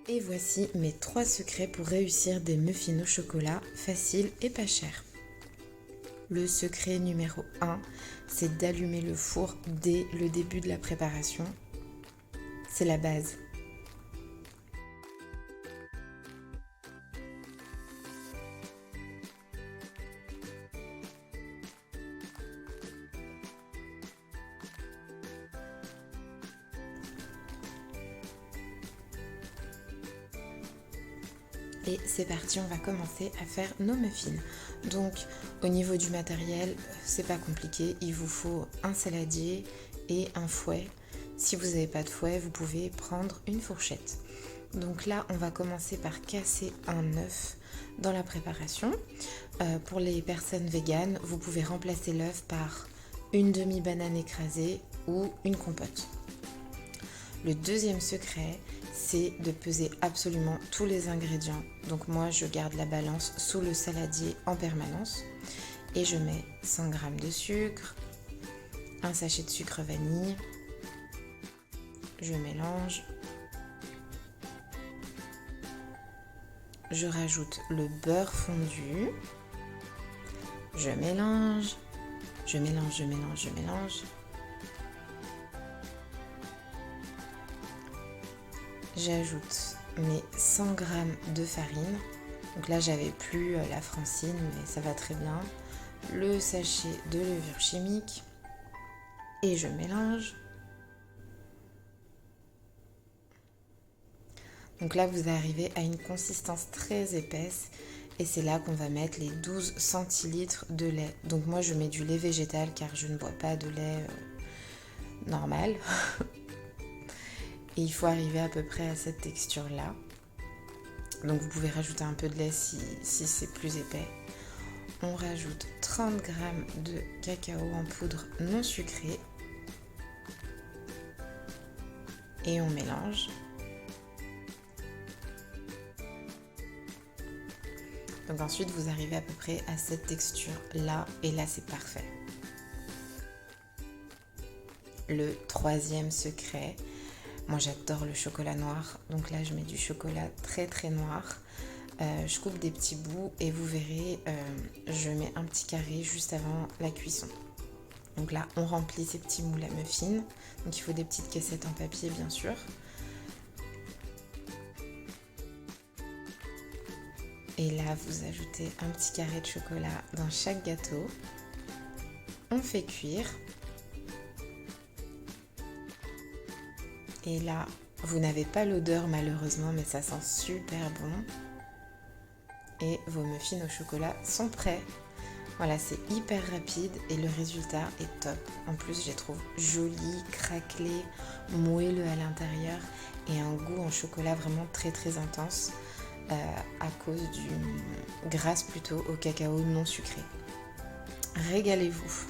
Et voici mes 3 secrets pour réussir des muffins au chocolat faciles et pas chers. Le secret numéro 1, c'est d'allumer le four dès le début de la préparation. C'est la base. Et c'est parti, on va commencer à faire nos muffins. Donc au niveau du matériel, c'est pas compliqué, il vous faut un saladier et un fouet. Si vous n'avez pas de fouet, vous pouvez prendre une fourchette. Donc là, on va commencer par casser un œuf dans la préparation. Pour les personnes véganes, vous pouvez remplacer l'œuf par une demi-banane écrasée ou une compote. Le deuxième secret, c'est de peser absolument tous les ingrédients. Donc moi, je garde la balance sous le saladier en permanence. Et je mets 100 g de sucre, un sachet de sucre vanille. Je mélange. Je rajoute le beurre fondu. Je mélange. Je mélange, je mélange, je mélange. J'ajoute mes 100 g de farine. Donc là, j'avais plus la Francine, mais ça va très bien. Le sachet de levure chimique. Et je mélange. Donc là, vous arrivez à une consistance très épaisse. Et c'est là qu'on va mettre les 12 centilitres de lait. Donc moi, je mets du lait végétal car je ne bois pas de lait normal. Et il faut arriver à peu près à cette texture-là. Donc vous pouvez rajouter un peu de lait si c'est plus épais. On rajoute 30 g de cacao en poudre non sucré. Et on mélange. Donc ensuite, vous arrivez à peu près à cette texture-là. Et là, c'est parfait. Le troisième secret, moi j'adore le chocolat noir, donc là je mets du chocolat très très noir. Je coupe des petits bouts et vous verrez, je mets un petit carré juste avant la cuisson. Donc là on remplit ces petits moules à muffins, donc il faut des petites caissettes en papier bien sûr. Et là vous ajoutez un petit carré de chocolat dans chaque gâteau. On fait cuire. Et là, vous n'avez pas l'odeur malheureusement, mais ça sent super bon. Et vos muffins au chocolat sont prêts. Voilà, c'est hyper rapide et le résultat est top. En plus, je les trouve jolis, craquelés, moelleux à l'intérieur et un goût en chocolat vraiment très très intense à cause grâce plutôt au cacao non sucré. Régalez-vous!